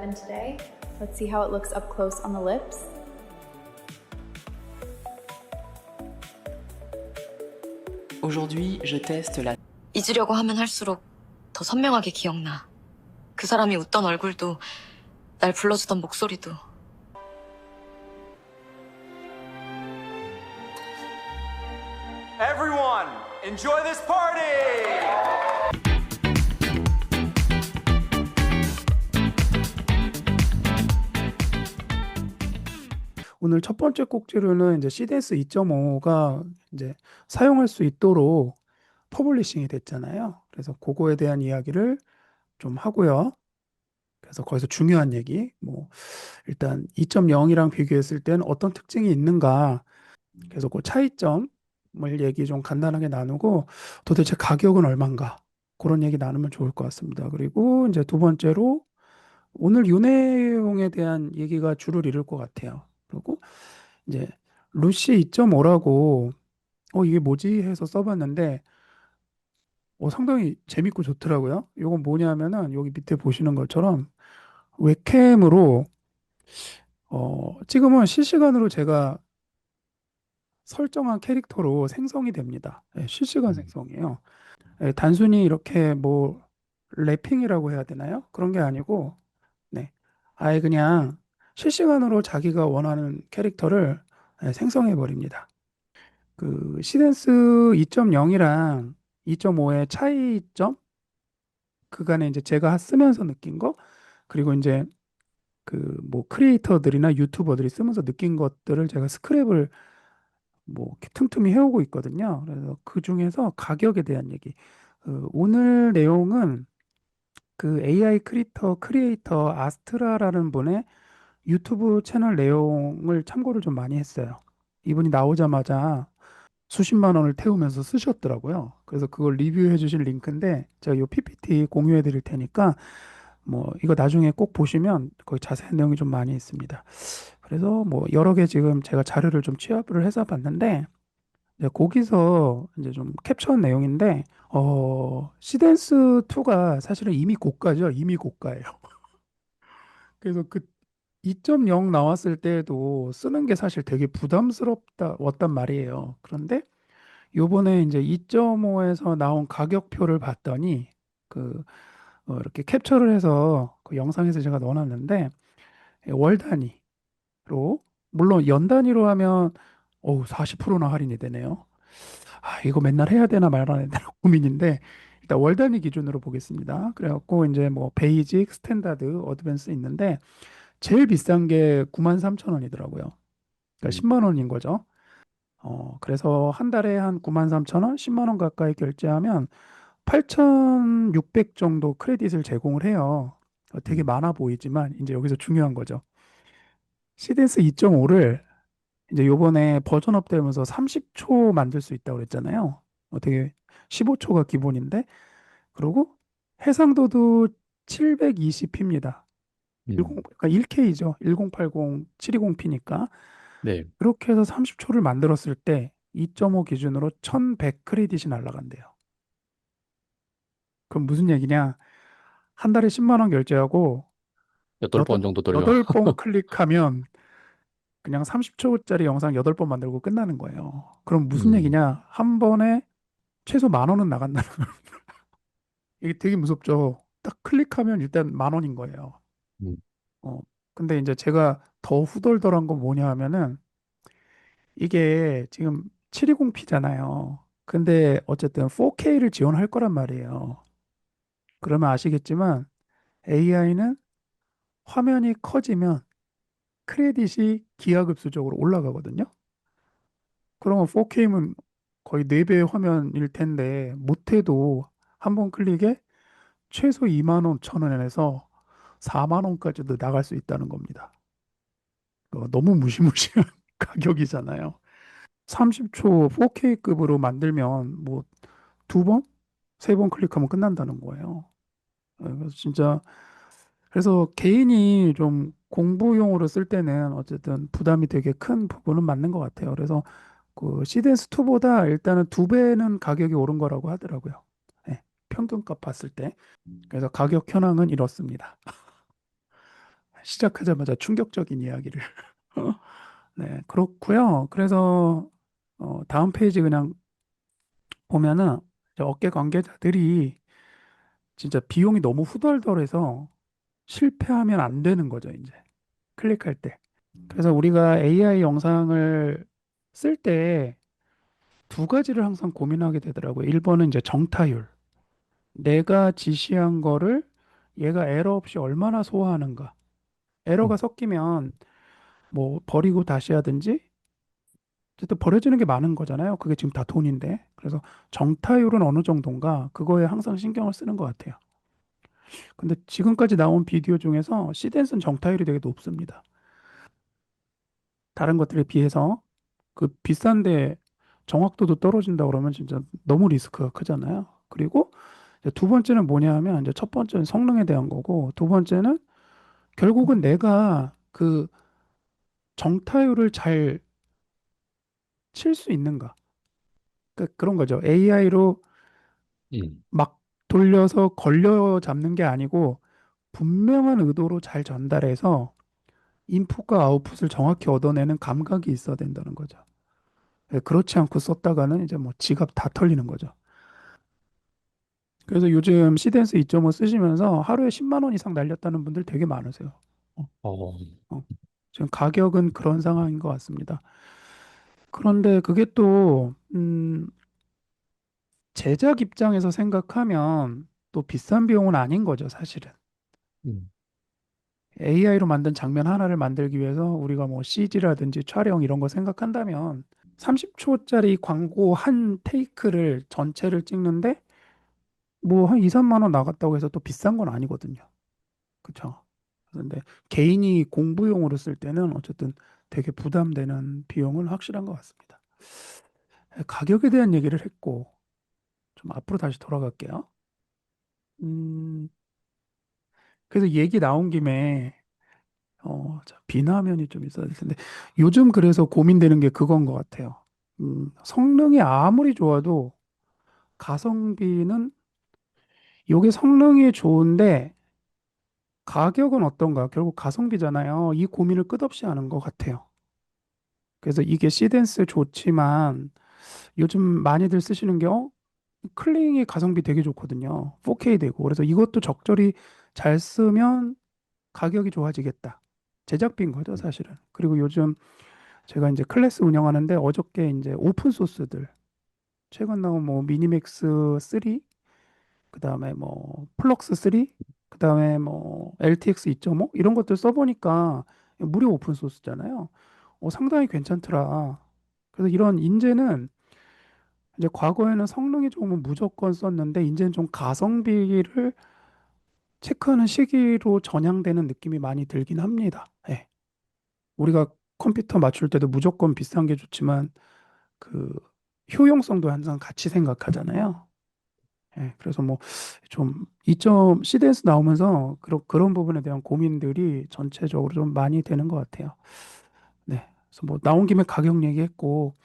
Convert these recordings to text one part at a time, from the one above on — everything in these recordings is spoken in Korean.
11 today. Let's see how it looks up close on the lips. Aujourd'hui, je teste la... 잊으려고 하면 할수록 더 선명하게 기억나. 그 사람이 웃던 얼굴도 날 불러주던 목소리도. Everyone, enjoy this party! 오늘 첫 번째 꼭지로는 이제 CDS 2.5가 이제 사용할 수 있도록 퍼블리싱이 됐잖아요. 그래서 그거에 대한 이야기를 좀 하고요. 그래서 거기서 중요한 얘기, 뭐 일단 2.0이랑 비교했을 때는 어떤 특징이 있는가, 그래서 그 차이점을 얘기 좀 간단하게 나누고 도대체 가격은 얼마인가 그런 얘기 나누면 좋을 것 같습니다. 그리고 이제 두 번째로 오늘 이 내용에 대한 얘기가 주를 이룰 것 같아요. 그리고 이제 루시 2.5라고 이게 뭐지 해서 써봤는데 상당히 재밌고 좋더라고요. 이건 뭐냐면은 여기 밑에 보시는 것처럼 웹캠으로 찍으면 실시간으로 제가 설정한 캐릭터로 생성이 됩니다. 예, 실시간 생성이에요. 예, 단순히 이렇게 뭐 래핑이라고 해야 되나요? 그런 게 아니고 네, 아예 그냥 실시간으로 자기가 원하는 캐릭터를 생성해 버립니다. 그 시덴스 2.0이랑 2.5의 차이점 그간에 이제 제가 쓰면서 느낀 거 그리고 이제 그 뭐 크리에이터들이나 유튜버들이 쓰면서 느낀 것들을 제가 스크랩을 뭐 이렇게 틈틈이 해오고 있거든요. 그래서 그 중에서 가격에 대한 얘기. 오늘 내용은 그 AI 크리에이터 아스트라라는 분의 유튜브 채널 내용을 참고를 좀 많이 했어요. 이분이 나오자마자 수십만 원을 태우면서 쓰셨더라고요. 그래서 그걸 리뷰해 주신 링크인데 제가 이 PPT 공유해 드릴 테니까 뭐 이거 나중에 꼭 보시면 거기 자세한 내용이 좀 많이 있습니다. 그래서 뭐 여러 개 지금 제가 자료를 좀 취합을 해서 봤는데 이제 거기서 이제 좀 캡처한 내용인데 시덴스 2가 사실은 이미 고가죠. 이미 고가예요. 그래서 그 2.0 나왔을 때도 쓰는 게 사실 되게 부담스럽다 왔단 말이에요. 그런데 요번에 이제 2.5에서 나온 가격표를 봤더니 그 이렇게 캡처를 해서 그 영상에서 제가 넣어놨는데 월 단위로 물론 연 단위로 하면 40%나 할인이 되네요. 이거 맨날 해야 되나 말아야 되나 고민인데 일단 월 단위 기준으로 보겠습니다. 그래갖고 이제 뭐 베이직, 스탠다드, 어드밴스 있는데 제일 비싼 게 93,000원이더라고요. 그러니까 10만 원인 거죠. 그래서 한 달에 한 93,000원, 10만 원 가까이 결제하면 8,600 정도 크레딧을 제공을 해요. 되게 많아 보이지만 이제 여기서 중요한 거죠. 시덴스 2.5를 이제 요번에 버전업 되면서 30초 만들 수 있다고 그랬잖아요. 되게 15초가 기본인데 그리고 해상도도 720p입니다. 그러니까 1K죠. 1080, 720p니까 네. 그렇게 해서 30초를 만들었을 때 2.5 기준으로 1100 크레딧이 날라간대요. 그럼 무슨 얘기냐? 한 달에 10만 원 결제하고 8번 정도 돌려. 8번 클릭하면 그냥 30초짜리 영상 8번 만들고 끝나는 거예요. 그럼 무슨 음, 얘기냐? 한 번에 최소 만 원은 나간다는 거예요. 이게 되게 무섭죠. 딱 클릭하면 일단 만 원인 거예요. 음, 어, 근데 이제 제가 더 후덜덜한 건 뭐냐 하면은 이게 지금 720p잖아요. 근데 어쨌든 4K를 지원할 거란 말이에요. 그러면 아시겠지만 AI는 화면이 커지면 크레딧이 기하급수적으로 올라가거든요. 그러면 4K면 거의 4배의 화면일 텐데 못해도 한 번 클릭에 최소 2만 원, 천 원에서 4만 원까지도 나갈 수 있다는 겁니다. 너무 무시무시한 가격이잖아요. 30초 4K급으로 만들면 뭐 두 번, 세 번 클릭하면 끝난다는 거예요. 그래서 진짜 그래서 개인이 좀 공부용으로 쓸 때는 어쨌든 부담이 되게 큰 부분은 맞는 것 같아요. 그래서 그 시덴스 2보다 일단은 2배는 가격이 오른 거라고 하더라고요. 네, 평균값 봤을 때. 그래서 가격 현황은 이렇습니다. 시작하자마자 충격적인 이야기를. 네, 그렇고요. 그래서 다음 페이지 그냥 보면은 이제 업계 관계자들이 진짜 비용이 너무 후덜덜해서 실패하면 안 되는 거죠, 이제. 클릭할 때. 그래서 우리가 AI 영상을 쓸 때 두 가지를 항상 고민하게 되더라고요. 1번은 이제 정타율. 내가 지시한 거를 얘가 에러 없이 얼마나 소화하는가. 에러가 음, 섞이면 뭐 버리고 다시 하든지 어쨌든 버려지는 게 많은 거잖아요. 그게 지금 다 돈인데. 그래서 정타율은 어느 정도인가 그거에 항상 신경을 쓰는 것 같아요. 근데 지금까지 나온 비디오 중에서 시댄스는 정타율이 되게 높습니다. 다른 것들에 비해서 그 비싼데 정확도도 떨어진다 그러면 진짜 너무 리스크가 크잖아요. 그리고 이제 두 번째는 뭐냐 하면 이제 첫 번째는 성능에 대한 거고 두 번째는 결국은 내가 그 정타율을 잘 칠 수 있는가. 그러니까 그런 거죠. AI로 음, 막 돌려서 걸려 잡는 게 아니고 분명한 의도로 잘 전달해서 인풋과 아웃풋을 정확히 얻어내는 감각이 있어야 된다는 거죠. 그렇지 않고 썼다가는 이제 뭐 지갑 다 털리는 거죠. 그래서 요즘 시댄스 2.5 쓰시면서 하루에 10만 원 이상 날렸다는 분들 되게 많으세요. 어, 어, 어. 지금 가격은 그런 상황인 것 같습니다. 그런데 그게 또, 제작 입장에서 생각하면 또 비싼 비용은 아닌 거죠, 사실은. 음, AI로 만든 장면 하나를 만들기 위해서 우리가 뭐 CG라든지 촬영 이런 거 생각한다면 30초짜리 광고 한 테이크를 전체를 찍는데 뭐 한 2, 3만 원 나갔다고 해서 또 비싼 건 아니거든요. 그렇죠? 그런데 개인이 공부용으로 쓸 때는 어쨌든 되게 부담되는 비용은 확실한 것 같습니다. 가격에 대한 얘기를 했고 좀 앞으로 다시 돌아갈게요. 음, 그래서 얘기 나온 김에 자, 비나면이 좀 있어야 될 텐데 요즘 그래서 고민되는 게 그건 것 같아요. 성능이 아무리 좋아도 가성비는 요게 성능이 좋은데 가격은 어떤가? 결국 가성비잖아요. 이 고민을 끝없이 하는 것 같아요. 그래서 이게 시댄스 좋지만 요즘 많이들 쓰시는 게 클링이 가성비 되게 좋거든요. 4K 되고. 그래서 이것도 적절히 잘 쓰면 가격이 좋아지겠다. 제작비인 거죠, 사실은. 그리고 요즘 제가 이제 클래스 운영하는데 어저께 이제 오픈 소스들 최근 나온 뭐 미니맥스 3, 그다음에 뭐 플럭스 3, 그다음에 뭐 LTX 2.5 이런 것들 써보니까 무료 오픈 소스잖아요. 상당히 괜찮더라. 그래서 이런 인제는 이제 과거에는 성능이 좋으면 무조건 썼는데 이제는 좀 가성비를 체크하는 시기로 전향되는 느낌이 많이 들긴 합니다. 예. 우리가 컴퓨터 맞출 때도 무조건 비싼 게 좋지만 그 효용성도 항상 같이 생각하잖아요. 예, 그래서 뭐 좀 2점 CDS 나오면서 그런 부분에 대한 고민들이 전체적으로 좀 많이 되는 것 같아요. 네, 그래서 뭐 나온 김에 가격 얘기했고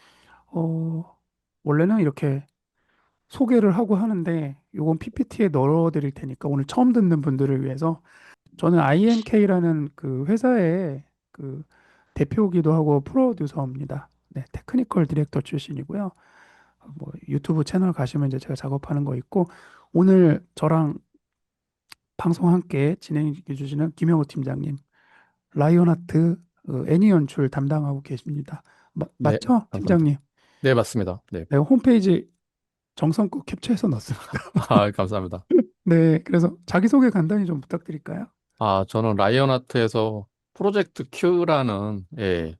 어, 원래는 이렇게 소개를 하고 하는데 요건 PPT에 넣어드릴 테니까 오늘 처음 듣는 분들을 위해서 저는 INK라는 그 회사의 그 대표기도 하고 프로듀서입니다. 네, 테크니컬 디렉터 출신이고요. 뭐 유튜브 채널 가시면 이제 제가 작업하는 거 있고 오늘 저랑 방송 함께 진행해 주시는 김영우 팀장님, 라이온하트 애니 연출 담당하고 계십니다. 네, 맞죠, 감사합니다. 팀장님? 네, 맞습니다. 네, 네, 홈페이지 정성껏 캡처해서 넣었습니다. 아, 감사합니다. 네, 그래서 자기소개 간단히 좀 부탁드릴까요? 아, 저는 라이언 아트에서 프로젝트 Q라는, 예,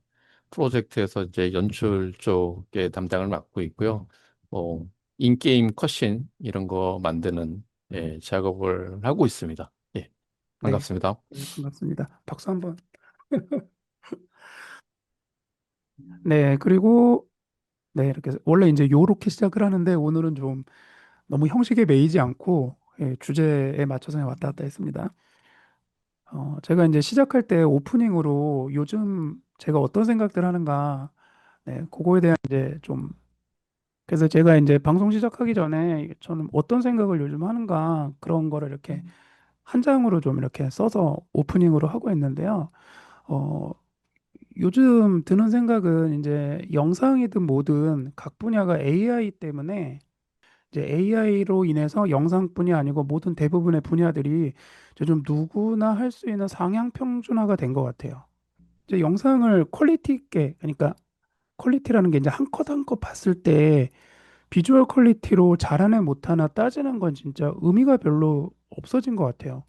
프로젝트에서 이제 연출 쪽에 담당을 맡고 있고요. 뭐, 인게임 컷신 이런 거 만드는, 예, 작업을 하고 있습니다. 예, 네, 반갑습니다. 네, 반갑습니다. 박수 한번. 네, 그리고 네, 이렇게 원래 이제 요렇게 시작을 하는데 오늘은 좀 너무 형식에 매이지 않고 주제에 맞춰서 그냥 왔다 갔다 했습니다. 제가 이제 시작할 때 오프닝으로 요즘 제가 어떤 생각들 하는가, 네, 그거에 대한 이제 좀, 그래서 제가 이제 방송 시작하기 전에 저는 어떤 생각을 요즘 하는가 그런 거를 이렇게 한 장으로 좀 이렇게 써서 오프닝으로 하고 있는데요. 어, 요즘 드는 생각은 이제 영상이든 뭐든 각 분야가 AI 때문에 이제 AI로 인해서 영상뿐이 아니고 모든 대부분의 분야들이 이제 좀 누구나 할 수 있는 상향 평준화가 된 것 같아요. 이제 영상을 퀄리티 있게, 그러니까 퀄리티라는 게 이제 한 컷 한 컷 봤을 때 비주얼 퀄리티로 잘하네 못하나 따지는 건 진짜 의미가 별로 없어진 것 같아요.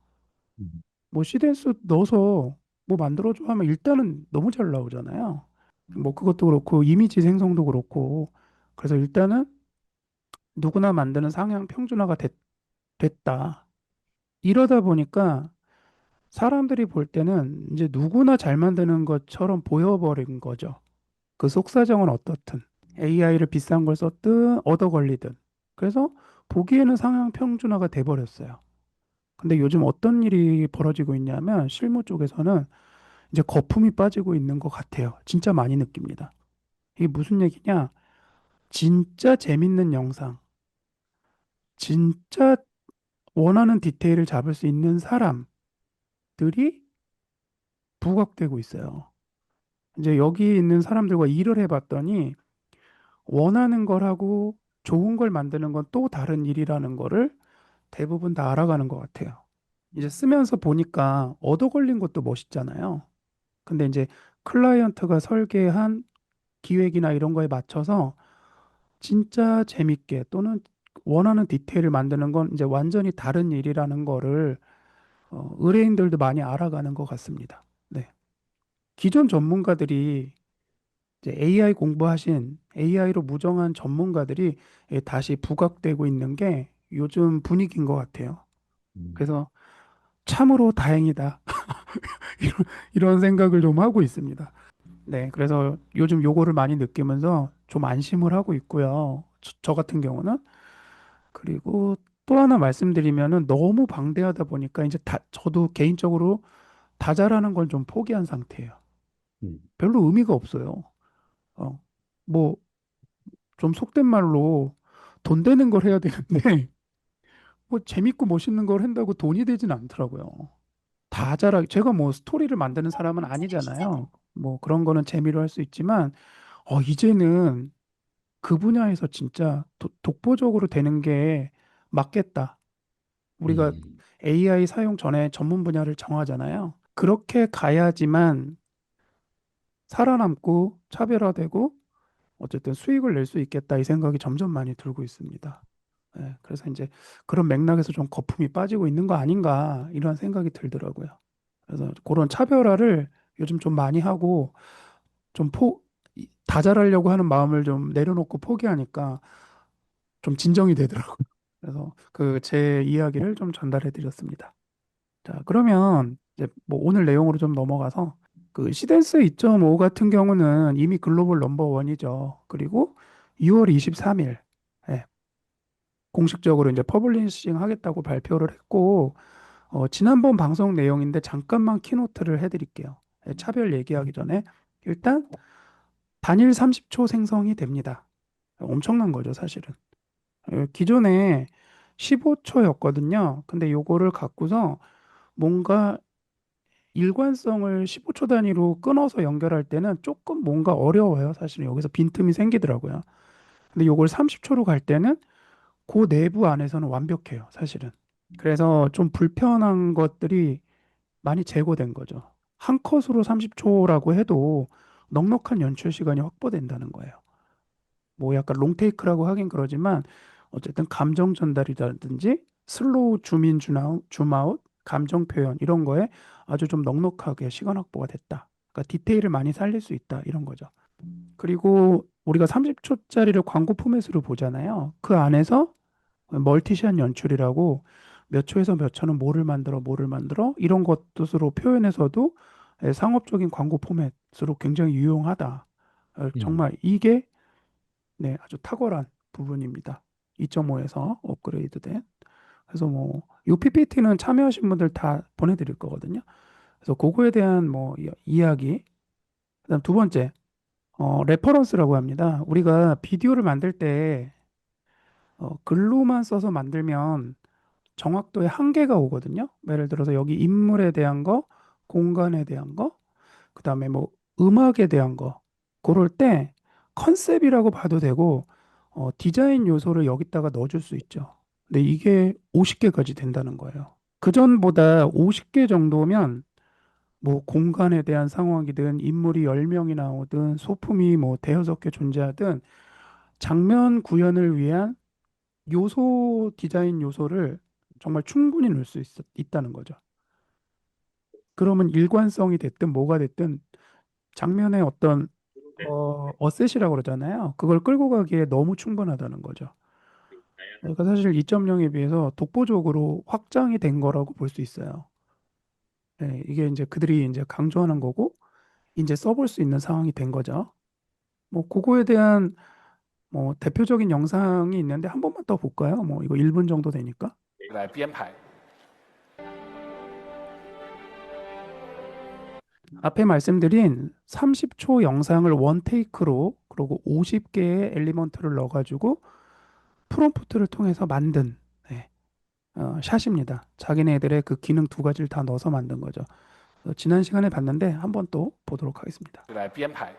음. 뭐 시댄스 넣어서 뭐 만들어줘 하면 일단은 너무 잘 나오잖아요. 뭐 그것도 그렇고 이미지 생성도 그렇고 그래서 일단은 누구나 만드는 상향 평준화가 됐다. 이러다 보니까 사람들이 볼 때는 이제 누구나 잘 만드는 것처럼 보여버린 거죠. 그 속사정은 어떻든 AI를 비싼 걸 썼든 얻어 걸리든 그래서 보기에는 상향 평준화가 돼버렸어요. 근데 요즘 어떤 일이 벌어지고 있냐면 실무 쪽에서는 이제 거품이 빠지고 있는 것 같아요. 진짜 많이 느낍니다. 이게 무슨 얘기냐? 진짜 재밌는 영상, 진짜 원하는 디테일을 잡을 수 있는 사람들이 부각되고 있어요. 이제 여기 있는 사람들과 일을 해봤더니 원하는 걸 하고 좋은 걸 만드는 건 또 다른 일이라는 거를 대부분 다 알아가는 것 같아요. 이제 쓰면서 보니까 얻어 걸린 것도 멋있잖아요. 근데 이제 클라이언트가 설계한 기획이나 이런 거에 맞춰서 진짜 재밌게 또는 원하는 디테일을 만드는 건 이제 완전히 다른 일이라는 거를 의뢰인들도 많이 알아가는 것 같습니다. 네. 기존 전문가들이 이제 AI 공부하신 AI로 무정한 전문가들이 다시 부각되고 있는 게 요즘 분위기인 것 같아요. 음. 그래서 참으로 다행이다. 이런, 이런 생각을 좀 하고 있습니다. 네, 그래서 요즘 요거를 많이 느끼면서 좀 안심을 하고 있고요. 저 같은 경우는. 그리고 또 하나 말씀드리면은 너무 방대하다 보니까 이제 저도 개인적으로 다 잘하는 걸 좀 포기한 상태예요. 음. 별로 의미가 없어요. 어, 뭐, 좀 속된 말로 돈 되는 걸 해야 되는데, 뭐 재밌고 멋있는 걸 한다고 돈이 되진 않더라고요. 제가 뭐 스토리를 만드는 사람은 아니잖아요. 뭐 그런 거는 재미로 할 수 있지만, 이제는 그 분야에서 진짜 독보적으로 되는 게 맞겠다. 우리가 음. AI 사용 전에 전문 분야를 정하잖아요. 그렇게 가야지만 살아남고 차별화되고 어쨌든 수익을 낼 수 있겠다 이 생각이 점점 많이 들고 있습니다. 예, 그래서 이제 그런 맥락에서 좀 거품이 빠지고 있는 거 아닌가 이런 생각이 들더라고요. 그래서 그런 차별화를 요즘 좀 많이 하고 좀 다 잘하려고 하는 마음을 좀 내려놓고 포기하니까 좀 진정이 되더라고요. 그래서 그 제 이야기를 좀 전달해 드렸습니다. 자, 그러면 이제 뭐 오늘 내용으로 좀 넘어가서 그 시댄스 2.5 같은 경우는 이미 글로벌 넘버 원이죠. 그리고 6월 23일 공식적으로 이제 퍼블리싱 하겠다고 발표를 했고 지난번 방송 내용인데 잠깐만 키노트를 해드릴게요. 차별 얘기하기 전에 일단 단일 30초 생성이 됩니다. 엄청난 거죠, 사실은. 기존에 15초였거든요. 근데 요거를 갖고서 뭔가 일관성을 15초 단위로 끊어서 연결할 때는 조금 뭔가 어려워요. 사실은 여기서 빈틈이 생기더라고요. 근데 요걸 30초로 갈 때는 그 내부 안에서는 완벽해요. 사실은. 그래서 좀 불편한 것들이 많이 제거된 거죠. 한 컷으로 30초라고 해도 넉넉한 연출 시간이 확보된다는 거예요. 뭐 약간 롱테이크라고 하긴 그러지만 어쨌든 감정 전달이라든지 슬로우 줌인 줌아웃 감정 표현 이런 거에 아주 좀 넉넉하게 시간 확보가 됐다. 그러니까 디테일을 많이 살릴 수 있다 이런 거죠. 그리고 우리가 30초짜리를 광고 포맷으로 보잖아요. 그 안에서 멀티샷 연출이라고 몇 초에서 몇 초는 뭐를 만들어 이런 것으로 표현해서도 상업적인 광고 포맷으로 굉장히 유용하다. 음. 정말 이게 네, 아주 탁월한 부분입니다. 2.5에서 업그레이드된. 그래서 뭐, 이 PPT는 참여하신 분들 다 보내드릴 거거든요. 그래서 그거에 대한 뭐, 이야기. 그다음 두 번째, 레퍼런스라고 합니다. 우리가 비디오를 만들 때, 글로만 써서 만들면 정확도의 한계가 오거든요. 예를 들어서 여기 인물에 대한 거, 공간에 대한 거, 그다음에 뭐 음악에 대한 거, 그럴 때 컨셉이라고 봐도 되고 디자인 요소를 여기다가 넣어줄 수 있죠. 근데 이게 50개까지 된다는 거예요. 그전보다 50개 정도면 뭐 공간에 대한 상황이든 인물이 10명이 나오든 소품이 뭐 대여섯 개 존재하든 장면 구현을 위한 요소 디자인 요소를 정말 충분히 넣을 수 있다는 거죠. 그러면 일관성이 됐든 뭐가 됐든 장면의 어떤 어셋이라고 그러잖아요. 그걸 끌고 가기에 너무 충분하다는 거죠. 그러니까 사실 2.0에 비해서 독보적으로 확장이 된 거라고 볼 수 있어요. 네, 이게 이제 그들이 이제 강조하는 거고 이제 써볼 수 있는 상황이 된 거죠. 뭐 그거에 대한 뭐 대표적인 영상이 있는데 한 번만 더 볼까요? 뭐 이거 1분 정도 되니까. 来编排。 앞에 말씀드린 30초 영상을 원 테이크로 그리고 50개의 엘리먼트를 넣어가지고 프롬프트를 통해서 만든 네, 샷입니다. 자기네들의 그 기능 두 가지를 다 넣어서 만든 거죠. 지난 시간에 봤는데 한번 또 보도록 하겠습니다. 来编排。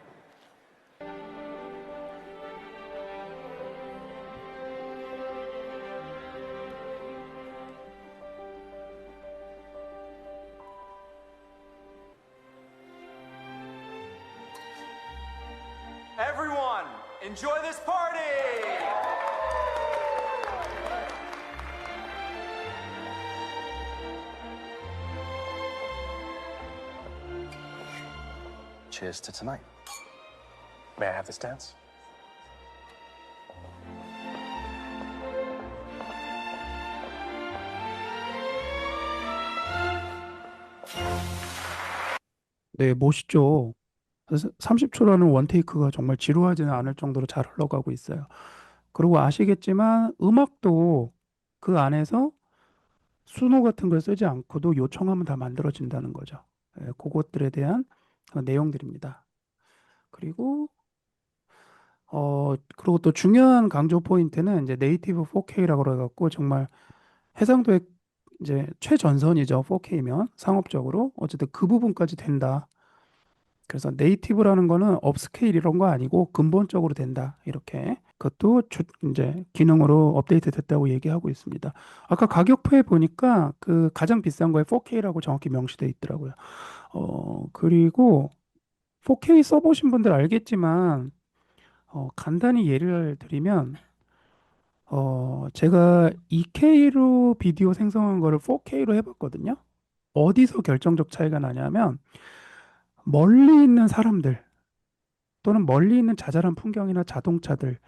Everyone, enjoy this party! Cheers to tonight. May I have this dance? 네, 멋있죠. 30초라는 원테이크가 정말 지루하지는 않을 정도로 잘 흘러가고 있어요. 그리고 아시겠지만 음악도 그 안에서 수노 같은 걸 쓰지 않고도 요청하면 다 만들어진다는 거죠. 그것들에 대한 내용들입니다. 그리고 그리고 또 중요한 강조 포인트는 이제 네이티브 4K라고 그래갖고 정말 해상도의 이제 최전선이죠. 4K면 상업적으로 어쨌든 그 부분까지 된다. 그래서 네이티브라는 거는 업스케일 이런 거 아니고 근본적으로 된다. 이렇게 그것도 이제 기능으로 업데이트 됐다고 얘기하고 있습니다. 아까 가격표에 보니까 그 가장 비싼 거에 4K라고 정확히 명시돼 있더라고요. 그리고 4K 써보신 분들 알겠지만 간단히 예를 들면 제가 2K로 비디오 생성한 거를 4K로 해봤거든요. 어디서 결정적 차이가 나냐면 멀리 있는 사람들 또는 멀리 있는 자잘한 풍경이나 자동차들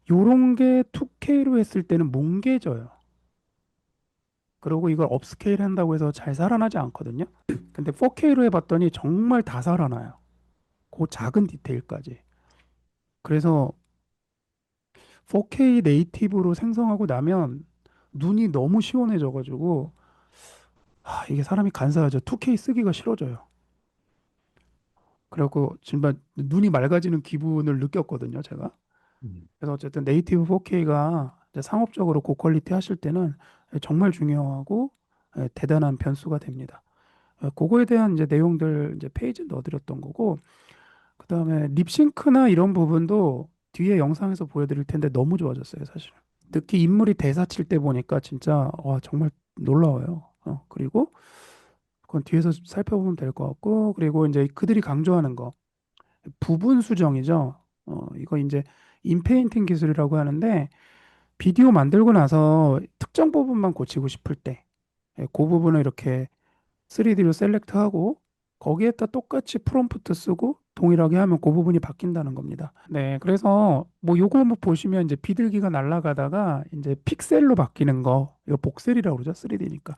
요런 게 2K로 했을 때는 뭉개져요. 그리고 이걸 업스케일 한다고 해서 잘 살아나지 않거든요. 근데 4K로 해봤더니 정말 다 살아나요. 그 작은 디테일까지. 그래서 4K 네이티브로 생성하고 나면 눈이 너무 시원해져가지고 이게 사람이 간사하죠. 2K 쓰기가 싫어져요. 그래갖고 정말 눈이 맑아지는 기분을 느꼈거든요, 제가. 그래서 어쨌든 네이티브 4K가 상업적으로 고퀄리티 하실 때는 정말 중요하고 대단한 변수가 됩니다. 그거에 대한 이제 내용들 이제 페이지에 넣어드렸던 거고, 그 다음에 립싱크나 이런 부분도 뒤에 영상에서 보여드릴 텐데 너무 좋아졌어요, 사실. 특히 인물이 대사 칠 때 보니까 진짜 와 정말 놀라워요. 그리고 그건 뒤에서 살펴보면 될 것 같고, 그리고 이제 그들이 강조하는 거 부분 수정이죠. 이거 이제 인페인팅 기술이라고 하는데 비디오 만들고 나서 특정 부분만 고치고 싶을 때, 그 부분을 이렇게 3D로 셀렉트하고 거기에다 똑같이 프롬프트 쓰고 동일하게 하면 그 부분이 바뀐다는 겁니다. 네, 그래서 뭐 요거 한번 보시면 이제 비둘기가 날아가다가 이제 픽셀로 바뀌는 거, 이거 복셀이라고 그러죠, 3D니까.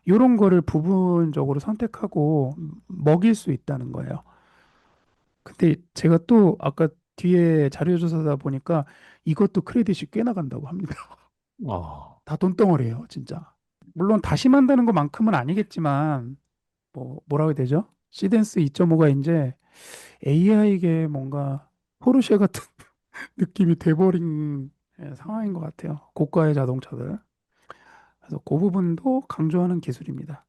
요런 거를 부분적으로 선택하고 먹일 수 있다는 거예요. 근데 제가 또 아까 뒤에 자료 조사다 보니까 이것도 크레딧이 꽤 나간다고 합니다. 아, 다 돈덩어리예요, 진짜. 물론 다시 만드는 것만큼은 아니겠지만 뭐라고 해야 되죠? 시덴스 2.5가 이제 AI계 뭔가 포르쉐 같은 느낌이 돼버린 상황인 것 같아요. 고가의 자동차들. 그래서 그 부분도 강조하는 기술입니다.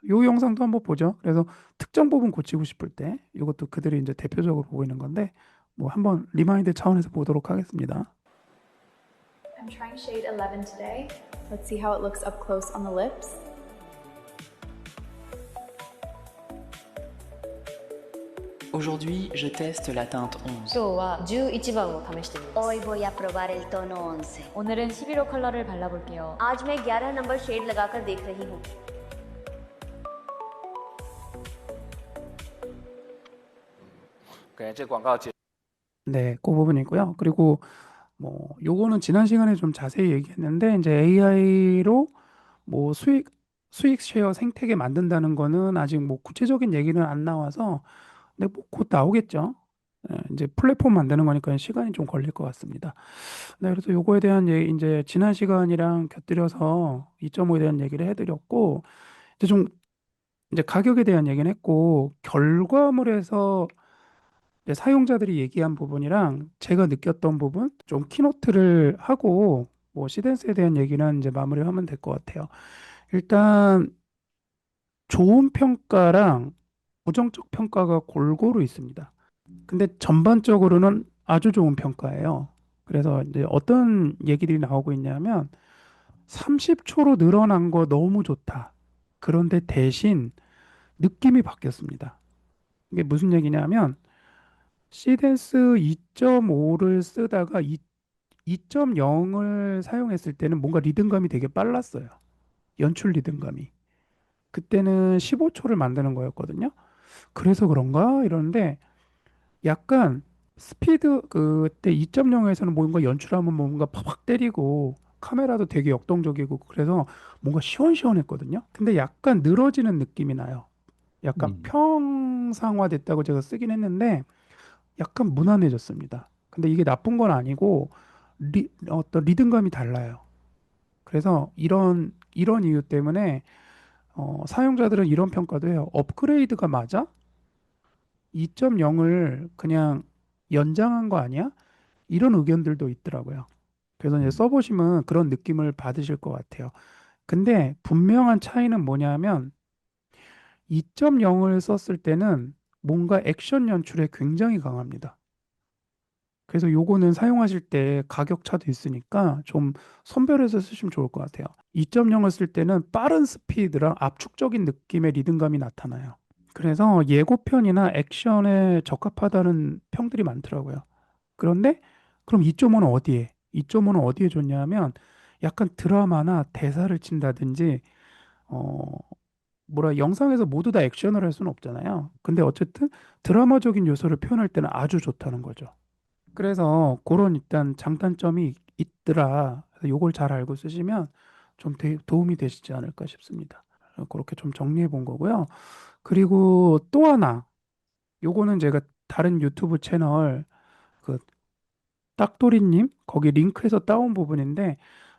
요 영상도 한번 보죠. 그래서 특정 부분 고치고 싶을 때 이것도 그들이 이제 대표적으로 보이는 건데 뭐 한번 리마인드 차원에서 보도록 하겠습니다. I'm trying shade 11 today. Let's see how it looks up close on the lips. Aujourd'hui, je teste la teinte 11. 今日は11番を試してみます Hoy voy a probar el tono 11. 오늘은 11호 컬러를 발라볼게요 आज मैं 11 number shade लगाकर देख रही हूँ. OK，这广告结 네, 그 부분이고요. 그리고 뭐 요거는 지난 시간에 좀 자세히 얘기했는데 이제 AI로 뭐 수익 쉐어 생태계 만든다는 거는 아직 뭐 구체적인 얘기는 안 나와서 근데 뭐 곧 나오겠죠. 이제 플랫폼 만드는 거니까 시간이 좀 걸릴 것 같습니다. 네, 그래서 요거에 대한 이제 지난 시간이랑 곁들여서 2.5에 대한 얘기를 해드렸고 이제 좀 이제 가격에 대한 얘기는 했고 결과물에서 이제 사용자들이 얘기한 부분이랑 제가 느꼈던 부분 좀 키노트를 하고 뭐 시덴스에 대한 얘기는 이제 마무리를 하면 될 것 같아요. 일단 좋은 평가랑 부정적 평가가 골고루 있습니다. 근데 전반적으로는 아주 좋은 평가예요. 그래서 이제 어떤 얘기들이 나오고 있냐면 30초로 늘어난 거 너무 좋다. 그런데 대신 느낌이 바뀌었습니다. 이게 무슨 얘기냐면 시덴스 2.5를 쓰다가 2.0을 사용했을 때는 뭔가 리듬감이 되게 빨랐어요. 연출 리듬감이. 그때는 15초를 만드는 거였거든요. 그래서 그런가? 이러는데 약간 스피드 그때 2.0에서는 뭔가 연출하면 뭔가 팍팍 때리고 카메라도 되게 역동적이고 그래서 뭔가 시원시원했거든요. 근데 약간 늘어지는 느낌이 나요. 약간 평상화됐다고 제가 쓰긴 했는데 약간 무난해졌습니다. 근데 이게 나쁜 건 아니고 어떤 리듬감이 달라요. 그래서 이런 이유 때문에 사용자들은 이런 평가도 해요. 업그레이드가 맞아? 2.0을 그냥 연장한 거 아니야? 이런 의견들도 있더라고요. 그래서 이제 써보시면 그런 느낌을 받으실 것 같아요. 근데 분명한 차이는 뭐냐면 2.0을 썼을 때는 뭔가 액션 연출에 굉장히 강합니다. 그래서 요거는 사용하실 때 가격 차도 있으니까 좀 선별해서 쓰시면 좋을 것 같아요. 2.0을 쓸 때는 빠른 스피드랑 압축적인 느낌의 리듬감이 나타나요. 그래서 예고편이나 액션에 적합하다는 평들이 많더라고요. 그런데 그럼 2.5는 어디에? 2.5는 어디에 좋냐면 약간 드라마나 대사를 친다든지 영상에서 모두 다 액션을 할 수는 없잖아요. 근데 어쨌든 드라마적인 요소를 표현할 때는 아주 좋다는 거죠. 그래서 그런 일단 장단점이 있더라. 그래서 요걸 잘 알고 쓰시면 좀 도움이 되시지 않을까 싶습니다. 그렇게 좀 정리해 본 거고요. 그리고 또 하나, 요거는 제가 다른 유튜브 채널 그 딱도리님 거기 링크에서 따온 부분인데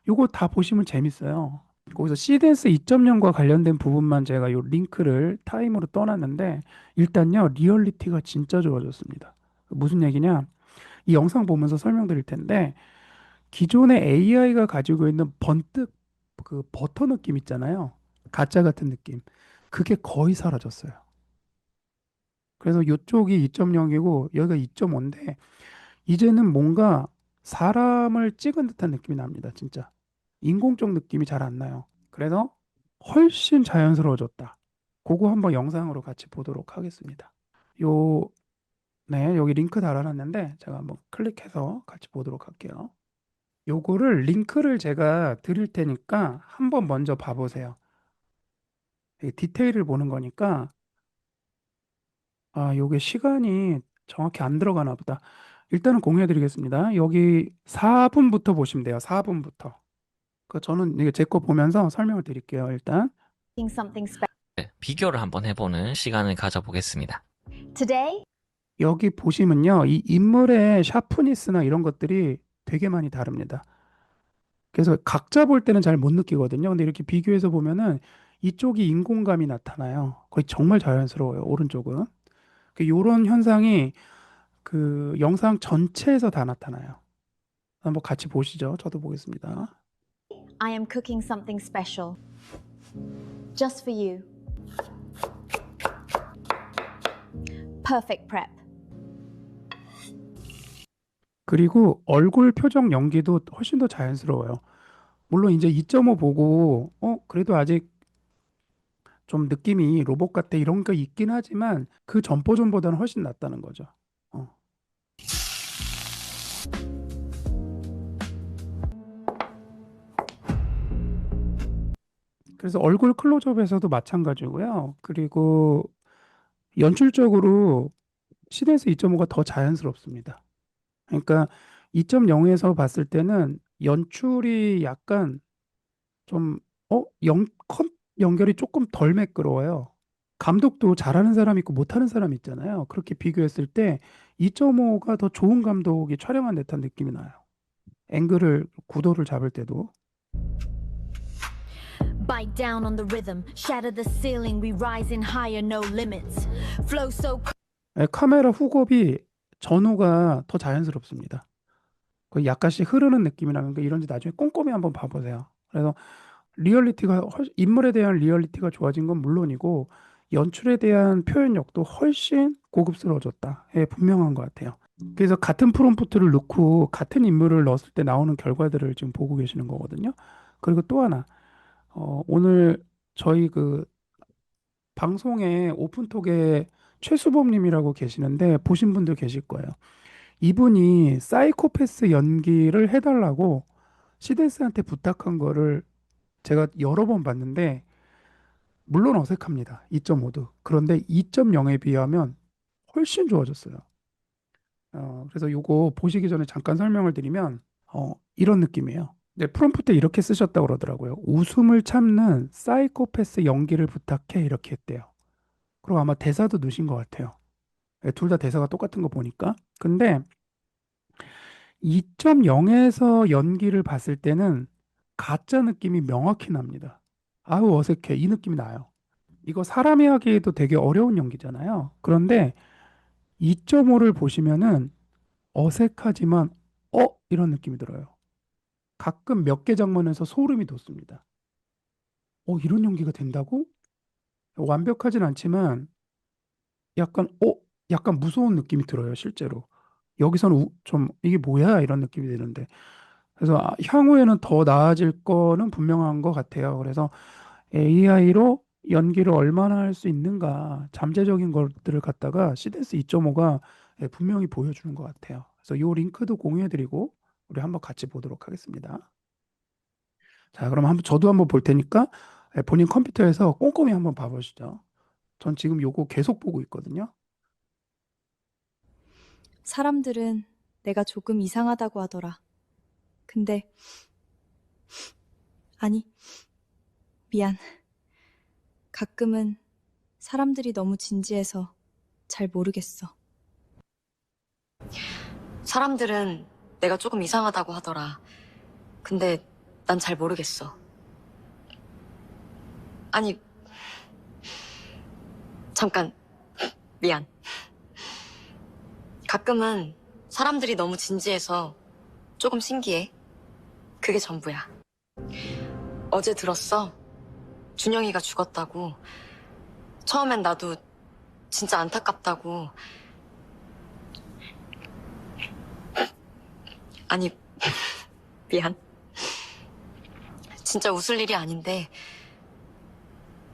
요거 다 보시면 재밌어요. 거기서 시덴스 2.0과 관련된 부분만 제가 요 링크를 타임으로 떠놨는데 일단요 리얼리티가 진짜 좋아졌습니다. 무슨 얘기냐? 이 영상 보면서 설명드릴 텐데 기존의 AI가 가지고 있는 번뜩 그 버터 느낌 있잖아요. 가짜 같은 느낌. 그게 거의 사라졌어요. 그래서 이쪽이 2.0이고 여기가 2.5인데 이제는 뭔가 사람을 찍은 듯한 느낌이 납니다. 진짜. 인공적 느낌이 잘 안 나요. 그래서 훨씬 자연스러워졌다. 그거 한번 영상으로 같이 보도록 하겠습니다. 네, 여기 링크 달아놨는데 제가 한번 클릭해서 같이 보도록 할게요. 요거를 링크를 제가 드릴 테니까 한번 먼저 봐보세요. 이 디테일을 보는 거니까 요게 시간이 정확히 안 들어가나 보다. 일단은 공유해 드리겠습니다. 여기 4분부터 보시면 돼요. 4분부터. 저는 이게 제 거 보면서 설명을 드릴게요. 일단 Something special 비교를 한번 해보는 시간을 가져보겠습니다. today. 여기 보시면요. 이 인물의 샤프니스나 이런 것들이 되게 많이 다릅니다. 그래서 각자 볼 때는 잘 못 느끼거든요. 근데 이렇게 비교해서 보면은 이쪽이 인공감이 나타나요. 거의 정말 자연스러워요. 오른쪽은. 이런 현상이 그 영상 전체에서 다 나타나요. 한번 같이 보시죠. 저도 보겠습니다. I am cooking something special. Just for you. Perfect prep. 그리고 얼굴 표정 연기도 훨씬 더 자연스러워요. 물론 이제 2.5 보고 그래도 아직 좀 느낌이 로봇 같아 이런 거 있긴 하지만 그 전 버전보다는 훨씬 낫다는 거죠. 어. 그래서 얼굴 클로즈업에서도 마찬가지고요. 그리고 연출적으로 시댄스 2.5가 더 자연스럽습니다. 그러니까 2.0에서 봤을 때는 연출이 약간 좀 컷 연결이 조금 덜 매끄러워요. 감독도 잘하는 사람 있고 못하는 사람 있잖아요. 그렇게 비교했을 때 2.5가 더 좋은 감독이 촬영한 듯한 느낌이 나요. 앵글을 구도를 잡을 때도. Bite down on the rhythm, shatter the ceiling, we rising higher, no limits. Flow so 카메라 훅업이 전후가 더 자연스럽습니다. 그 약간씩 흐르는 느낌이라는 게 이런지 나중에 꼼꼼히 한번 봐보세요. 그래서 리얼리티가 인물에 대한 리얼리티가 좋아진 건 물론이고 연출에 대한 표현력도 훨씬 고급스러워졌다. 예, 분명한 것 같아요. 그래서 같은 프롬프트를 넣고 같은 인물을 넣었을 때 나오는 결과들을 지금 보고 계시는 거거든요. 그리고 또 하나, 오늘 저희 그 방송에 오픈톡에 최수범님이라고 계시는데 보신 분들 계실 거예요. 이분이 사이코패스 연기를 해달라고 시데스한테 부탁한 거를 제가 여러 번 봤는데 물론 어색합니다. 2.5도. 그런데 2.0에 비하면 훨씬 좋아졌어요. 그래서 요거 보시기 전에 잠깐 설명을 드리면 이런 느낌이에요. 네, 프롬프트에 이렇게 쓰셨다고 그러더라고요. 웃음을 참는 사이코패스 연기를 부탁해 이렇게 했대요. 그리고 아마 대사도 넣으신 것 같아요. 네, 둘 다 대사가 똑같은 거 보니까. 근데 2.0에서 연기를 봤을 때는 가짜 느낌이 명확히 납니다. 아우 어색해 이 느낌이 나요. 이거 사람이 하기에도 되게 어려운 연기잖아요. 그런데 2.5를 보시면은 어색하지만 이런 느낌이 들어요. 가끔 몇 개 장면에서 소름이 돋습니다. 이런 연기가 된다고? 완벽하진 않지만 약간 약간 무서운 느낌이 들어요, 실제로. 여기서는 좀 이게 뭐야? 이런 느낌이 드는데. 그래서 향후에는 더 나아질 거는 분명한 것 같아요. 그래서 AI로 연기를 얼마나 할 수 있는가, 잠재적인 것들을 갖다가 시덴스 2.5가 분명히 보여주는 것 같아요. 그래서 이 링크도 공유해드리고 우리 한번 같이 보도록 하겠습니다. 자, 그럼 저도 한번 볼 테니까 본인 컴퓨터에서 꼼꼼히 한번 봐보시죠. 전 지금 요거 계속 보고 있거든요. 사람들은 내가 조금 이상하다고 하더라. 근데 아니, 미안. 가끔은 사람들이 너무 진지해서 잘 모르겠어. 사람들은 내가 조금 이상하다고 하더라. 근데 난 잘 모르겠어. 아니, 잠깐, 미안. 가끔은 사람들이 너무 진지해서 조금 신기해. 그게 전부야. 어제 들었어. 준영이가 죽었다고. 처음엔 나도 진짜 안타깝다고. 아니, 미안. 진짜 웃을 일이 아닌데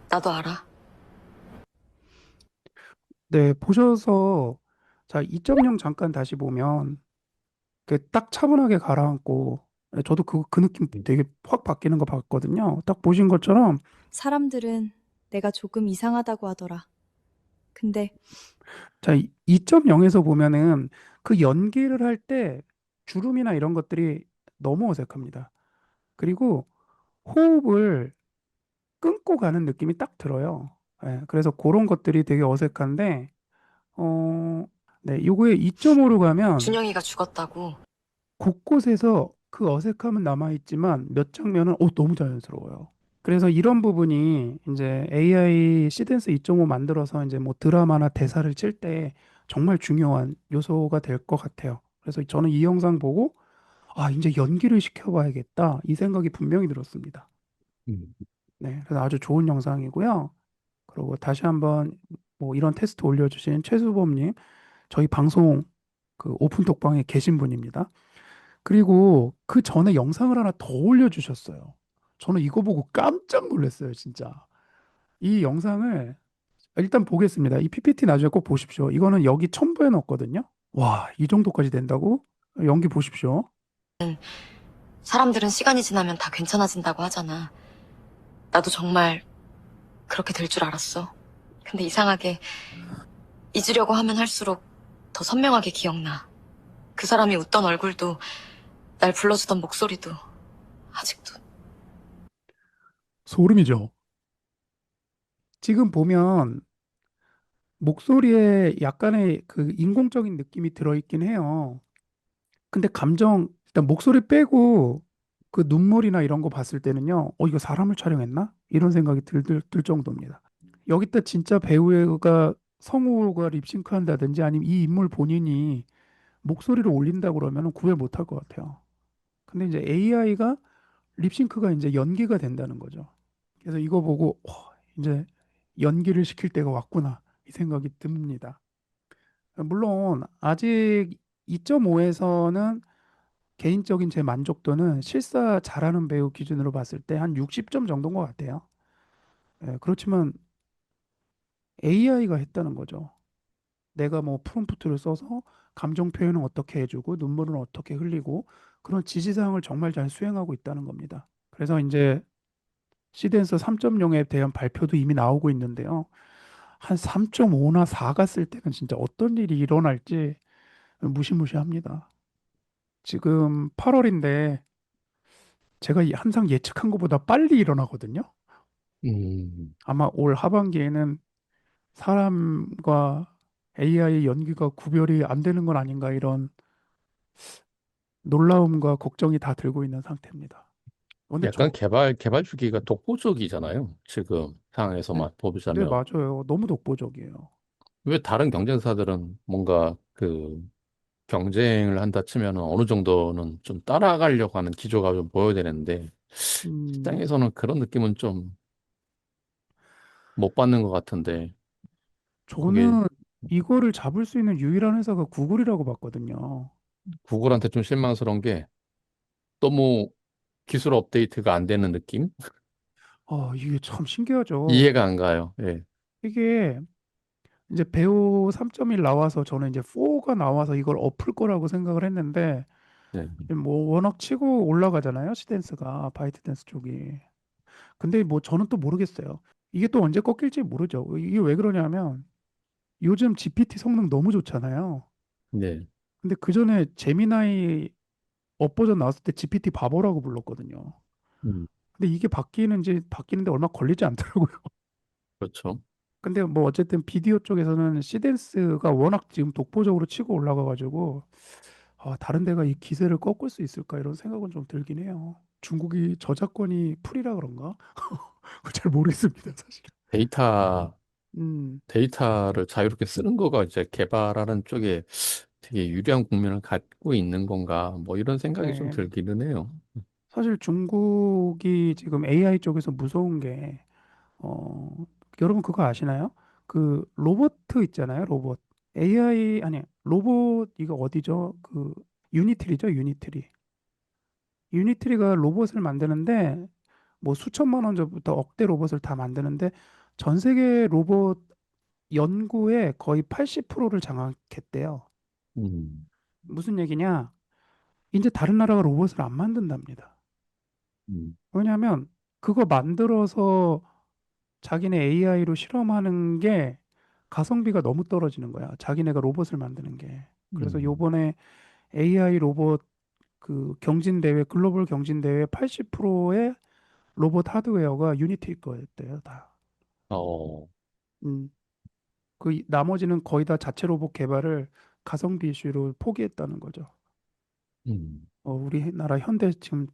나도 알아. 네, 보셔서 자, 2.0 잠깐 다시 보면 딱 차분하게 가라앉고 저도 그 느낌 되게 확 바뀌는 거 봤거든요. 딱 보신 것처럼 사람들은 내가 조금 이상하다고 하더라. 근데 자, 2.0에서 보면은 그 연기를 할 때 주름이나 이런 것들이 너무 어색합니다. 그리고 호흡을 끊고 가는 느낌이 딱 들어요. 그래서 그런 것들이 되게 어색한데 네, 요거에 2.5로 가면 준영이가 죽었다고. 곳곳에서 그 어색함은 남아있지만 몇 장면은 너무 자연스러워요. 그래서 이런 부분이 이제 AI 시덴스 2.5 만들어서 이제 뭐 드라마나 대사를 칠 때 정말 중요한 요소가 될 것 같아요. 그래서 저는 이 영상 보고 아, 이제 연기를 시켜봐야겠다. 이 생각이 분명히 들었습니다. 음. 네, 그래서 아주 좋은 영상이고요. 그리고 다시 한번 뭐 이런 테스트 올려주신 최수범님, 저희 방송 그 오픈톡방에 계신 분입니다. 그리고 그 전에 영상을 하나 더 올려주셨어요. 저는 이거 보고 깜짝 놀랐어요, 진짜. 이 영상을 일단 보겠습니다. 이 PPT 나중에 꼭 보십시오. 이거는 여기 첨부해 놓었거든요. 와, 이 정도까지 된다고? 연기 보십시오. 사람들은 시간이 지나면 다 괜찮아진다고 하잖아. 나도 정말 그렇게 될 줄 알았어. 근데 이상하게 잊으려고 하면 할수록 더 선명하게 기억나. 그 사람이 웃던 얼굴도 날 불러주던 목소리도 아직도. 소름이죠. 지금 보면 목소리에 약간의 그 인공적인 느낌이 들어있긴 해요. 근데 감정, 일단 목소리 빼고 그 눈물이나 이런 거 봤을 때는요, 이거 사람을 촬영했나? 이런 생각이 들 정도입니다. 여기다 진짜 배우가 성우가 립싱크 한다든지 아니면 이 인물 본인이 목소리를 올린다 그러면 구별 못 할 것 같아요. 근데 이제 AI가 립싱크가 이제 연기가 된다는 거죠. 그래서 이거 보고, 이제 연기를 시킬 때가 왔구나. 이 생각이 듭니다. 물론 아직 2.5에서는 개인적인 제 만족도는 실사 잘하는 배우 기준으로 봤을 때 한 60점 정도인 것 같아요. 예, 그렇지만 AI가 했다는 거죠. 내가 뭐 프롬프트를 써서 감정 표현은 어떻게 해주고 눈물은 어떻게 흘리고 그런 지시사항을 정말 잘 수행하고 있다는 겁니다. 그래서 이제 시덴서 3.0에 대한 발표도 이미 나오고 있는데요. 한 3.5나 4 갔을 때는 진짜 어떤 일이 일어날지 무시무시합니다. 지금 8월인데 제가 항상 예측한 것보다 빨리 일어나거든요. 음. 아마 올 하반기에는 사람과 AI 연기가 구별이 안 되는 건 아닌가 이런 놀라움과 걱정이 다 들고 있는 상태입니다. 근데 약간 개발 주기가 독보적이잖아요. 지금 상황에서만 네, 보자면. 맞아요. 너무 독보적이에요. 왜 다른 경쟁사들은 뭔가 그 경쟁을 한다 치면 어느 정도는 좀 따라가려고 하는 기조가 좀 보여야 되는데, 음, 시장에서는 그런 느낌은 좀 못 받는 것 같은데, 그게 저는 이거를 잡을 수 있는 유일한 회사가 구글이라고 봤거든요. 구글한테 좀 실망스러운 게 너무 기술 업데이트가 안 되는 느낌? 이게 참 신기하죠. 이해가 안 가요. 예. 이게 이제 배우 3.1 나와서 저는 이제 4가 나와서 이걸 엎을 거라고 생각을 했는데 네. 뭐 워낙 치고 올라가잖아요. 시댄스가 바이트댄스 쪽이. 근데 뭐 저는 또 모르겠어요. 이게 또 언제 꺾일지 모르죠. 이게 왜 그러냐면 요즘 GPT 성능 너무 좋잖아요. 네. 근데 그 전에 제미나이 업 버전 나왔을 때 GPT 바보라고 불렀거든요. 음, 근데 이게 바뀌는데 얼마 걸리지 않더라고요. 그렇죠. 근데 뭐 어쨌든 비디오 쪽에서는 시댄스가 워낙 지금 독보적으로 치고 올라가가지고 다른 데가 이 기세를 꺾을 수 있을까 이런 생각은 좀 들긴 해요. 중국이 저작권이 풀이라 그런가? 잘 모르겠습니다, 사실. 데이터, 음, 데이터를 자유롭게 쓰는 거가 이제 개발하는 쪽에 되게 유리한 국면을 갖고 있는 건가, 뭐 이런 생각이 좀 네. 들기는 해요. 사실 중국이 지금 AI 쪽에서 무서운 게, 어, 여러분 그거 아시나요? 그 로봇 있잖아요, 로봇. AI, 아니, 로봇, 이거 어디죠? 그, 유니트리죠, 유니트리. 유니트리가 로봇을 만드는데, 뭐 수천만 원 전부터 억대 로봇을 다 만드는데, 전 세계 로봇 연구의 거의 80%를 장악했대요. 음, 무슨 얘기냐? 이제 다른 나라가 로봇을 안 만든답니다. 음, 왜냐하면 그거 만들어서 자기네 AI로 실험하는 게 가성비가 너무 떨어지는 거야. 자기네가 로봇을 만드는 게. 그래서 음. 요번에 AI 로봇 그 경진 대회, 글로벌 경진 대회 80%의 로봇 하드웨어가 유니티 거였대요, 다. 어, 음. 나머지는 거의 다 자체 로봇 개발을 가성비 이슈로 포기했다는 거죠. 음, 우리나라 현대 지금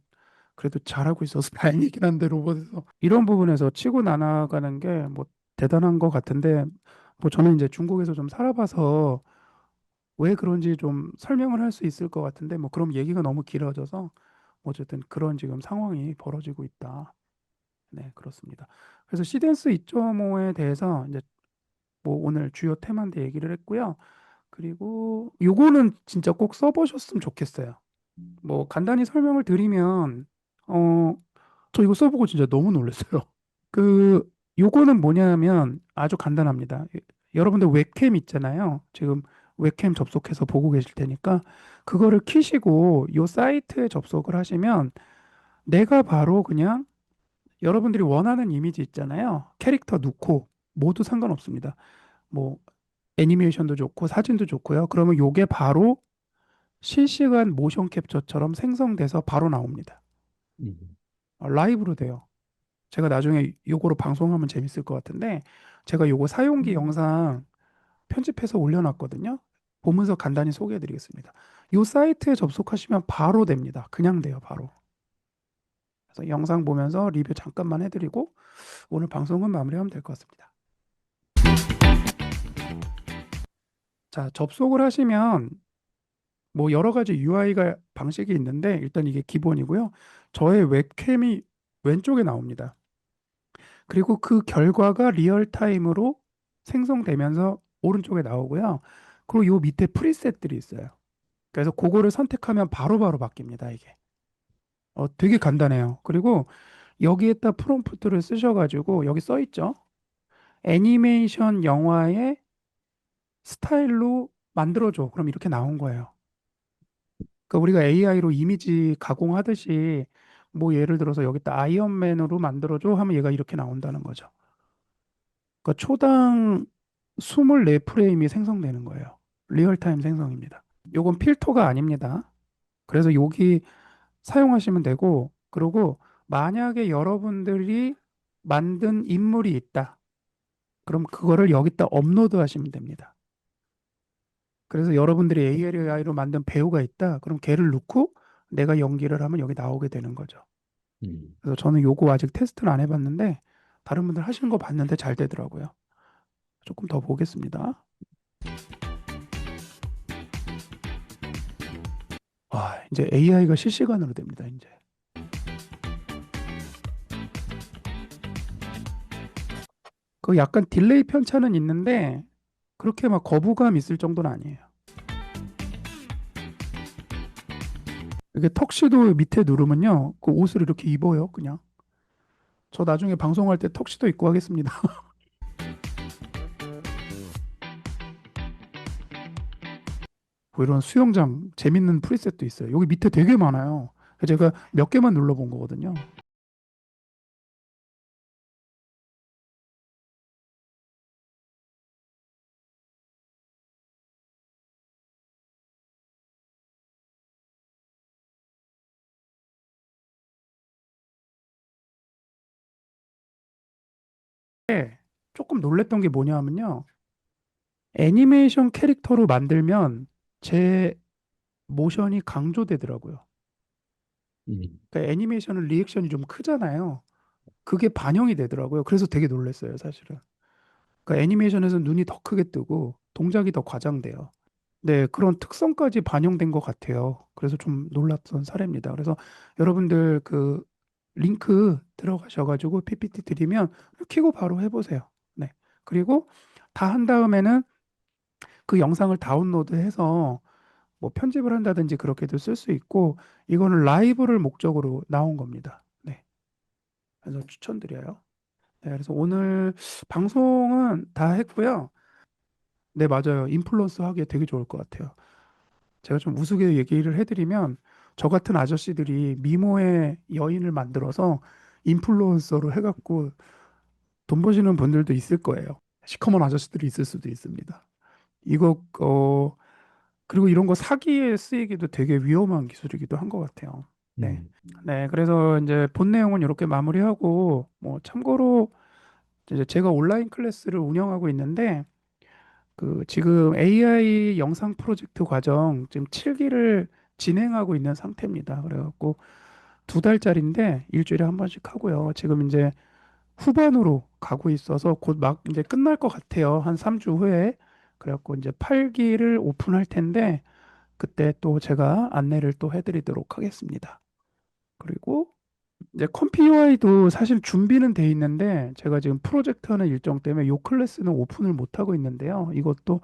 그래도 잘하고 있어서 다행이긴 한데 로봇에서 이런 부분에서 치고 나가는 게 뭐 대단한 것 같은데 뭐 저는 이제 중국에서 좀 살아봐서 왜 그런지 좀 설명을 할 수 있을 것 같은데 뭐 그럼 얘기가 너무 길어져서 어쨌든 그런 지금 상황이 벌어지고 있다. 네, 그렇습니다. 그래서 시덴스 2.5에 대해서 이제 뭐 오늘 주요 테마인데 얘기를 했고요. 그리고 요거는 진짜 꼭 써보셨으면 좋겠어요. 뭐 간단히 설명을 드리면 어, 저 이거 써보고 진짜 너무 놀랐어요. 그 요거는 뭐냐면 아주 간단합니다. 여러분들 웹캠 있잖아요. 지금 웹캠 접속해서 보고 계실 테니까 그거를 키시고 요 사이트에 접속을 하시면 내가 바로 그냥 여러분들이 원하는 이미지 있잖아요. 캐릭터 넣고 모두 상관없습니다. 뭐 애니메이션도 좋고 사진도 좋고요. 그러면 요게 바로 실시간 모션 캡처처럼 생성돼서 바로 나옵니다. 음. 라이브로 돼요. 제가 나중에 요거로 방송하면 재밌을 것 같은데 제가 요거 사용기 영상 편집해서 올려놨거든요. 보면서 간단히 소개해드리겠습니다. 요 사이트에 접속하시면 바로 됩니다. 그냥 돼요, 바로. 그래서 영상 보면서 리뷰 잠깐만 해드리고 오늘 방송은 마무리하면 될 것 같습니다. 자, 접속을 하시면 뭐 여러 가지 UI가 방식이 있는데 일단 이게 기본이고요. 저의 웹캠이 왼쪽에 나옵니다. 그리고 그 결과가 리얼타임으로 생성되면서 오른쪽에 나오고요. 그리고 요 밑에 프리셋들이 있어요. 그래서 그거를 선택하면 바로바로 바뀝니다, 이게. 되게 간단해요. 그리고 여기에다 프롬프트를 쓰셔가지고 여기 써 있죠. 애니메이션 영화의 스타일로 만들어줘. 그럼 이렇게 나온 거예요. 그러니까 우리가 AI로 이미지 가공하듯이 뭐 예를 들어서 여기다 아이언맨으로 만들어줘 하면 얘가 이렇게 나온다는 거죠. 그러니까 초당 24프레임이 생성되는 거예요. 리얼타임 생성입니다. 요건 필터가 아닙니다. 그래서 여기 사용하시면 되고, 그리고 만약에 여러분들이 만든 인물이 있다. 그럼 그거를 여기다 업로드 하시면 됩니다. 그래서 여러분들이 AI로 만든 배우가 있다. 그럼 걔를 넣고 내가 연기를 하면 여기 나오게 되는 거죠. 그래서 저는 요거 아직 테스트를 안 해봤는데 다른 분들 하시는 거 봤는데 잘 되더라고요. 조금 더 보겠습니다. 와, 이제 AI가 실시간으로 됩니다, 이제. 그 약간 딜레이 편차는 있는데 그렇게 막 거부감 있을 정도는 아니에요. 이게 턱시도 밑에 누르면요. 그 옷을 이렇게 입어요, 그냥. 저 나중에 방송할 때 턱시도 입고 하겠습니다. 뭐 이런 수영장 재밌는 프리셋도 있어요. 여기 밑에 되게 많아요. 제가 몇 개만 눌러본 거거든요. 조금 놀랬던 게 뭐냐면요. 애니메이션 캐릭터로 만들면 제 모션이 강조되더라고요. 그러니까 애니메이션은 리액션이 좀 크잖아요. 그게 반영이 되더라고요. 그래서 되게 놀랐어요, 사실은. 그러니까 애니메이션에서 눈이 더 크게 뜨고 동작이 더 과장돼요. 네, 그런 특성까지 반영된 것 같아요. 그래서 좀 놀랐던 사례입니다. 그래서 여러분들 그 링크 들어가셔가지고 PPT 드리면 키고 바로 해보세요. 네. 그리고 다 한 다음에는 그 영상을 다운로드해서 뭐 편집을 한다든지 그렇게도 쓸 수 있고 이거는 라이브를 목적으로 나온 겁니다. 네. 그래서 추천드려요. 네, 그래서 오늘 방송은 다 했고요. 네, 맞아요. 인플루언서 하기에 되게 좋을 것 같아요. 제가 좀 우스개 얘기를 해드리면 저 같은 아저씨들이 미모의 여인을 만들어서 인플루언서로 해갖고 돈 버시는 분들도 있을 거예요. 시커먼 아저씨들이 있을 수도 있습니다. 이거 그리고 이런 거 사기에 쓰이기도 되게 위험한 기술이기도 한 것 같아요. 네. 네, 그래서 이제 본 내용은 이렇게 마무리하고 뭐 참고로 이제 제가 온라인 클래스를 운영하고 있는데 그 지금 AI 영상 프로젝트 과정 지금 7기를 진행하고 있는 상태입니다. 그래갖고 2달짜리인데 일주일에 한 번씩 하고요. 지금 이제 후반으로 가고 있어서 곧 막 이제 끝날 것 같아요. 한 3주 후에. 그래갖고 이제 8기를 오픈할 텐데 그때 또 제가 안내를 또 해드리도록 하겠습니다. 그리고 이제 컴피 UI도 사실 준비는 돼 있는데 제가 지금 프로젝트 하는 일정 때문에 요 클래스는 오픈을 못 하고 있는데요. 이것도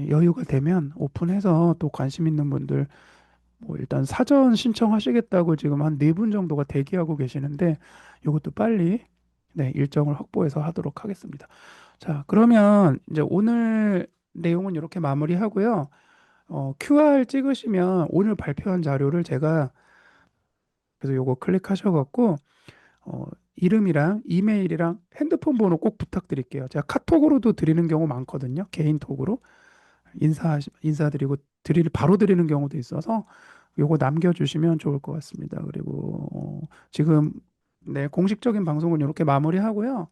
여유가 되면 오픈해서 또 관심 있는 분들 뭐 일단 사전 신청하시겠다고 지금 한 4분 정도가 대기하고 계시는데 이것도 빨리 일정을 확보해서 하도록 하겠습니다. 자, 그러면 이제 오늘 내용은 이렇게 마무리하고요. QR 찍으시면 오늘 발표한 자료를 제가 그래서 요거 클릭하셔갖고 이름이랑 이메일이랑 핸드폰 번호 꼭 부탁드릴게요. 제가 카톡으로도 드리는 경우 많거든요. 개인톡으로 인사드리고 바로 드리는 경우도 있어서 요거 남겨주시면 좋을 것 같습니다. 그리고 지금 공식적인 방송은 이렇게 마무리하고요.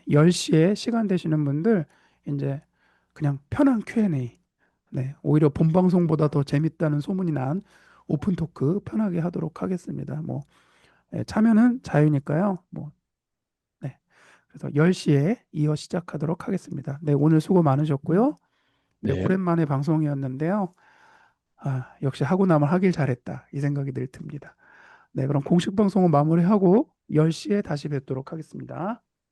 10시에 시간 되시는 분들 이제 그냥 편한 Q&A 오히려 본 방송보다 더 재밌다는 소문이 난 오픈 토크 편하게 하도록 하겠습니다. 뭐 참여는 자유니까요. 그래서 10시에 이어 시작하도록 하겠습니다. 오늘 수고 많으셨고요. 네. 오랜만에 방송이었는데요. 역시 하고 나면 하길 잘했다 이 생각이 늘 듭니다. 그럼 공식 방송은 마무리하고 10시에 다시 뵙도록 하겠습니다.